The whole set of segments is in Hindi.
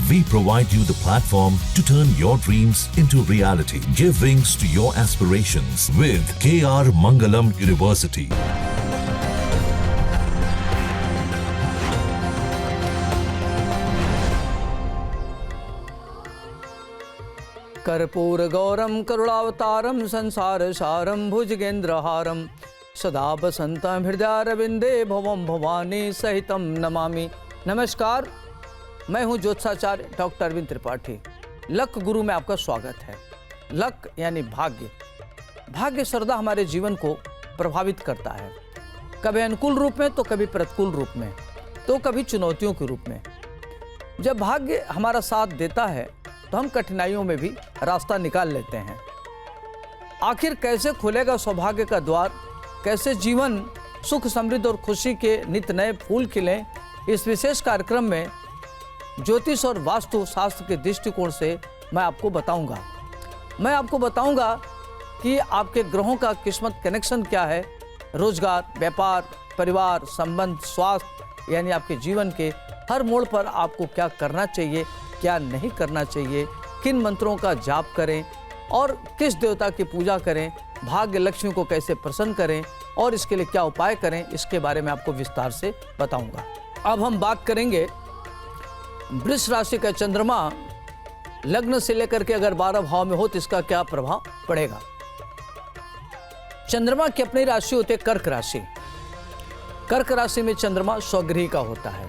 We provide you the platform to turn your dreams into reality. Give wings to your aspirations with KR Mangalam University. कर्पूर गौरम करुणावतारम संसार सारम भुजगेंद्रहारम सदा बसंतं हृदयारविंदे भवम भवानी सहितम नमामि। नमस्कार, मैं हूं ज्योतिषाचार्य डॉक्टर अरविंद त्रिपाठी। लक गुरु में आपका स्वागत है। लक यानी भाग्य। भाग्य सदा हमारे जीवन को प्रभावित करता है, कभी अनुकूल रूप में तो कभी प्रतिकूल रूप में, तो कभी चुनौतियों के रूप में। जब भाग्य हमारा साथ देता है तो हम कठिनाइयों में भी रास्ता निकाल लेते हैं। आखिर कैसे खुलेगा सौभाग्य का द्वार, कैसे जीवन सुख समृद्धि और खुशी के नित नए फूल खिलें, इस विशेष कार्यक्रम में ज्योतिष और वास्तु शास्त्र के दृष्टिकोण से मैं आपको बताऊंगा। मैं आपको बताऊंगा कि आपके ग्रहों का किस्मत कनेक्शन क्या है, रोजगार, व्यापार, परिवार, संबंध, स्वास्थ्य, यानी आपके जीवन के हर मोड़ पर आपको क्या करना चाहिए, क्या नहीं करना चाहिए, किन मंत्रों का जाप करें और किस देवता की पूजा करें, भाग्य लक्ष्मी को कैसे प्रसन्न करें और इसके लिए क्या उपाय करें, इसके बारे में आपको विस्तार से बताऊंगा। अब हम बात करेंगे वृष राशि का चंद्रमा लग्न से लेकर के अगर 12 भाव में हो तो इसका क्या प्रभाव पड़ेगा। चंद्रमा की अपनी राशि होती है कर्क राशि। कर्क राशि में चंद्रमा स्वगृही का होता है।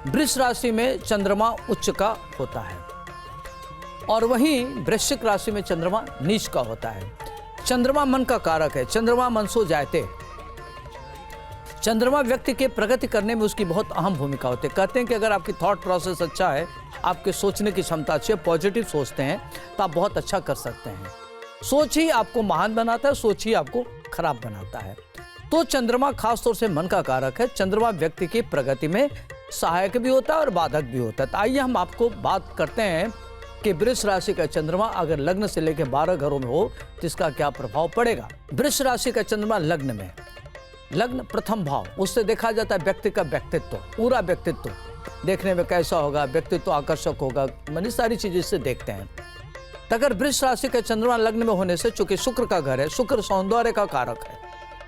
वृष राशि में चंद्रमा उच्च का होता है और वहीं वृश्चिक राशि में चंद्रमा नीच का होता है। चंद्रमा मन का कारक है। चंद्रमा मनसो जायते। चंद्रमा व्यक्ति के प्रगति करने में उसकी बहुत अहम भूमिका होती है। कहते हैं कि अगर आपकी थॉट प्रोसेस अच्छा है, आपके सोचने की क्षमता अच्छी है, पॉजिटिव सोचते हैं तो आप बहुत अच्छा कर सकते हैं। सोच ही आपको महान बनाता है, सोच ही आपको खराब बनाता है। तो चंद्रमा खासतौर से मन का कारक है। चंद्रमा व्यक्ति की प्रगति में सहायक भी होता है और बाधक भी होता है। तो आइए हम आपको बात करते हैं कि वृष राशि का चंद्रमा अगर लग्न से लेकर 12 घरों में हो तो इसका क्या प्रभाव पड़ेगा। वृष राशि का चंद्रमा लग्न में, लग्न प्रथम भाव, उससे देखा जाता है व्यक्ति का व्यक्तित्व, पूरा व्यक्तित्व देखने में कैसा होगा, व्यक्तित्व आकर्षक होगा, मानी सारी चीजें इससे देखते हैं। तो अगर वृष राशि का चंद्रमा लग्न में होने से, चूंकि शुक्र का घर है, शुक्र सौंदर्य का कारक है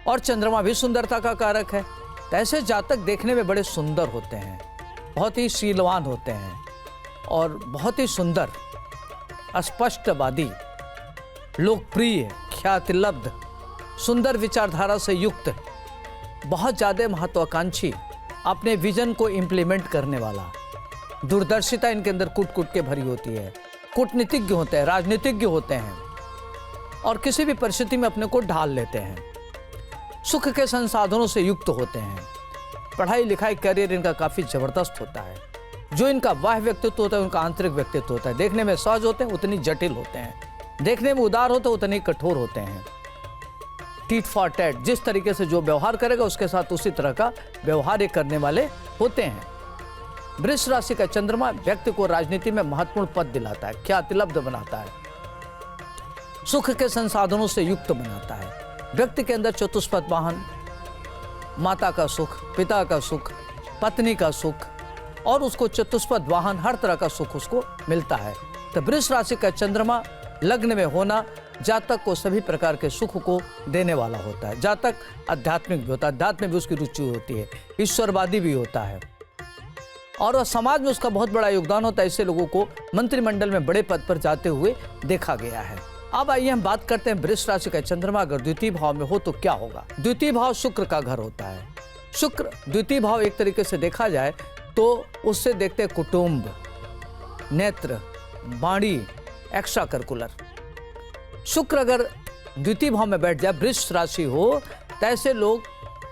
और चंद्रमा भी सुंदरता का कारक है, तो ऐसे जातक देखने में बड़े सुंदर होते हैं, बहुत ही शीलवान होते हैं और बहुत ही सुंदर, स्पष्टवादी, लोकप्रिय, ख्यातिलब्ध, सुंदर विचारधारा से युक्त, बहुत ज़्यादा महत्वाकांक्षी, अपने विजन को इम्प्लीमेंट करने वाला, दूरदर्शिता इनके अंदर कूट कूट के भरी होती है, कूटनीतिज्ञ होते हैं, राजनीतिज्ञ होते हैं और किसी भी परिस्थिति में अपने को ढाल लेते हैं। सुख के संसाधनों से युक्त होते हैं। पढ़ाई लिखाई करियर इनका काफ़ी ज़बरदस्त होता है। जो इनका बाह्य व्यक्तित्व होता है उनका आंतरिक व्यक्तित्व होता है। देखने में सहज होते हैं, उतनी जटिल होते हैं। देखने में उदार होते हैं, उतनी कठोर होते हैं। टीट फॉर टैट, जिस तरीके से जो व्यवहार करेगा उसके साथ उसी तरह का व्यवहार करने वाले होते हैं। वृष राशि का चंद्रमा व्यक्ति को राजनीति में महत्वपूर्ण पद दिलाता है, ख्यातिलब्ध बनाता है, सुख के संसाधनों से युक्त बनाता है। व्यक्ति के अंदर चतुष्पद वाहन, माता का सुख, पिता का सुख, पत्नी का सुख और उसको चतुष्पद वाहन, हर तरह का सुख उसको मिलता है। तो वृष राशि का चंद्रमा लग्न में होना जातक को सभी प्रकार के सुख को देने वाला होता है। जातक आध्यात्मिक भी होता है, अध्यात्म में भी उसकी रुचि होती है, ईश्वरवादी भी होता है और समाज में उसका बहुत बड़ा योगदान होता है। ऐसे लोगों को मंत्रिमंडल में बड़े पद पर जाते हुए देखा गया है। अब आइए हम बात करते हैं वृष राशि का चंद्रमा अगर द्वितीय भाव में हो तो क्या होगा। द्वितीय भाव शुक्र का घर होता है। शुक्र द्वितीय भाव एक तरीके से देखा जाए तो उससे देखते हैं कुटुंब, नेत्र, वाणी, एक्स्ट्रा करिकुलर। शुक्र अगर द्वितीय भाव में बैठ जाए, वृष राशि हो, तो ऐसे लोग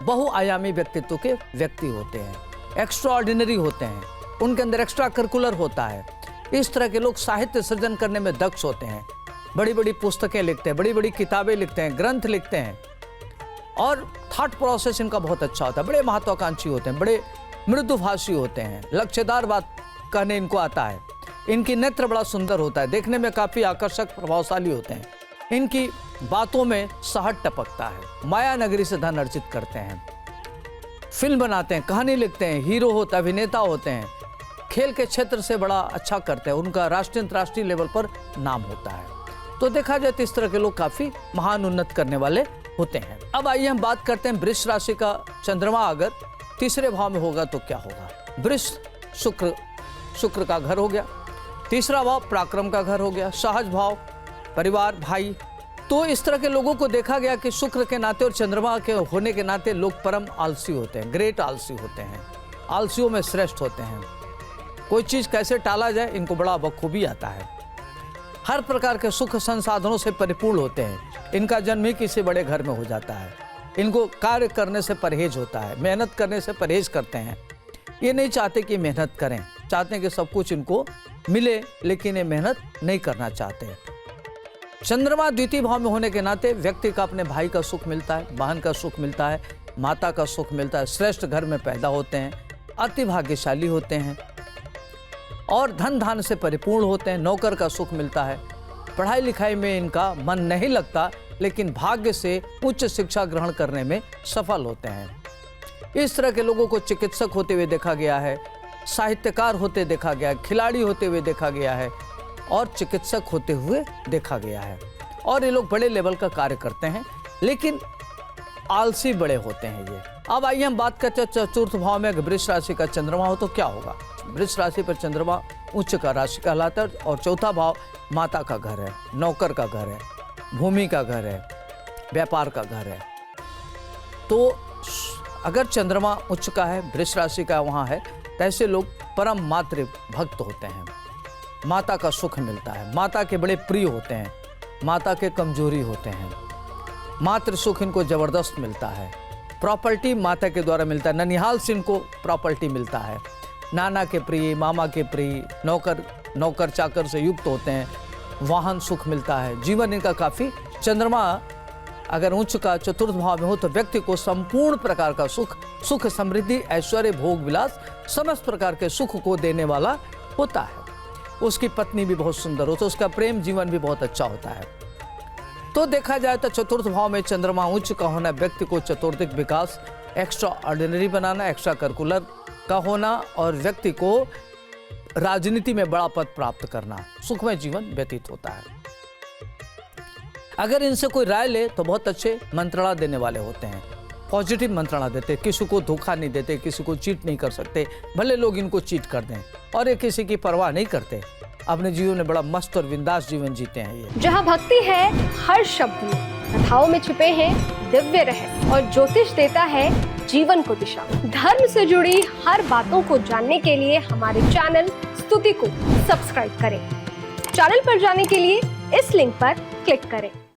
बहुआयामी व्यक्तित्व के व्यक्ति होते हैं, एक्स्ट्रा ऑर्डिनरी होते हैं, उनके अंदर एक्स्ट्रा करिकुलर होता है। इस तरह के लोग साहित्य सृजन करने में दक्ष होते हैं, बड़ी बड़ी पुस्तकें लिखते हैं, बड़ी बड़ी किताबें लिखते हैं, ग्रंथ लिखते हैं और थॉट प्रोसेस इनका बहुत अच्छा होता है। बड़े महत्वाकांक्षी होते हैं, बड़े मृदुभाषी होते हैं, लक्ष्यदार बात कहने इनको आता है। इनकी नेत्र बड़ा सुंदर होता है, देखने में काफ़ी आकर्षक, प्रभावशाली होते हैं। इनकी बातों में शहद टपकता है, माया नगरी से धन अर्जित करते हैं, फिल्म बनाते हैं, कहानी लिखते हैं, हीरो होता है, अभिनेता होते हैं, खेल के क्षेत्र से बड़ा अच्छा करते हैं, उनका राष्ट्रीय अंतर्राष्ट्रीय लेवल पर नाम होता है। तो देखा जाए तो इस तरह के लोग काफी महान उन्नत करने वाले होते हैं। अब आइए हम बात करते हैं वृष राशि का चंद्रमा अगर तीसरे भाव में होगा तो क्या होगा। वृष शुक्र का घर हो गया, तीसरा भाव पराक्रम का घर हो गया, सहज भाव परिवार भाई। तो इस तरह के लोगों को देखा गया कि शुक्र के नाते और चंद्रमा के होने के नाते लोग परम आलसी होते हैं, ग्रेट आलसी होते हैं, आलसियों में श्रेष्ठ होते हैं। कोई चीज कैसे टाला जाए इनको बड़ा बखूबी आता है। हर प्रकार के सुख संसाधनों से परिपूर्ण होते हैं। इनका जन्म ही किसी बड़े घर में हो जाता है। इनको कार्य करने से परहेज होता है, मेहनत करने से परहेज करते हैं। ये नहीं चाहते कि मेहनत करें, चाहते हैं कि सब कुछ इनको मिले, लेकिन ये मेहनत नहीं करना चाहते। चंद्रमा द्वितीय भाव में होने के नाते व्यक्ति का अपने भाई का सुख मिलता है, बहन का सुख मिलता है, माता का सुख मिलता है, श्रेष्ठ घर में पैदा होते हैं, अति भाग्यशाली होते हैं और धन धान से परिपूर्ण होते हैं, नौकर का सुख मिलता है। पढ़ाई लिखाई में इनका मन नहीं लगता, लेकिन भाग्य से उच्च शिक्षा ग्रहण करने में सफल होते हैं। इस तरह के लोगों को चिकित्सक होते हुए देखा गया है, साहित्यकार होते देखा गया है, खिलाड़ी होते हुए देखा गया है और चिकित्सक होते हुए देखा गया है। और ये लोग बड़े लेवल का कार्य करते हैं, लेकिन आलसी बड़े होते हैं ये। अब आइए हम बात करते हैं चतुर्थ भाव में वृष राशि का चंद्रमा हो तो क्या होगा। वृष राशि पर चंद्रमा उच्च का राशि कहलाता है और चौथा भाव माता का घर है, नौकर का घर है, भूमि का घर है, व्यापार का घर है। तो अगर चंद्रमा उच्च का है, वृष राशि का वहाँ है, तो ऐसे लोग परम मातृ भक्त होते हैं। माता का सुख मिलता है, माता के बड़े प्रिय होते हैं, माता के कमजोरी होते हैं, मातृ सुख इनको जबरदस्त मिलता है। प्रॉपर्टी माता के द्वारा मिलता है, ननिहाल से इनको प्रॉपर्टी मिलता है। नाना के प्रिय, मामा के प्रिय, नौकर चाकर से युक्त होते हैं, वाहन सुख मिलता है। जीवन इनका काफी, चंद्रमा अगर उच्च का चतुर्थ भाव में हो तो व्यक्ति को संपूर्ण प्रकार का सुख समृद्धि ऐश्वर्य भोग विलास समस्त प्रकार के सुख को देने वाला होता है। उसकी पत्नी भी बहुत सुंदर होती है, उसका प्रेम जीवन भी बहुत अच्छा होता है। तो देखा जाए तो चतुर्थ भाव में चंद्रमा उच्च का होना व्यक्ति को चतुर्दिक विकास, एक्स्ट्रा ऑर्डिनरी बनाना, एक्स्ट्रा करिकुलर का होना और व्यक्ति को राजनीति में बड़ा पद प्राप्त करना, सुखमय जीवन व्यतीत होता है। अगर इनसे कोई राय ले तो बहुत अच्छे मंत्रणा देने वाले होते हैं, पॉजिटिव मंत्रणा देते, किसी को धोखा नहीं देते, किसी को चीट नहीं कर सकते, भले लोग इनको चीट कर दें, और ये किसी की परवाह नहीं करते, अपने जीवन में बड़ा मस्त और बिंदास जीवन जीते हैं ये। जहाँ भक्ति है हर शब्द में, कथाओं में छिपे हैं दिव्य रहस्य और ज्योतिष देता है जीवन को दिशा। धर्म से जुड़ी हर बातों को जानने के लिए हमारे चैनल स्तुति को सब्सक्राइब करें। चैनल पर जाने के लिए इस लिंक पर क्लिक करें।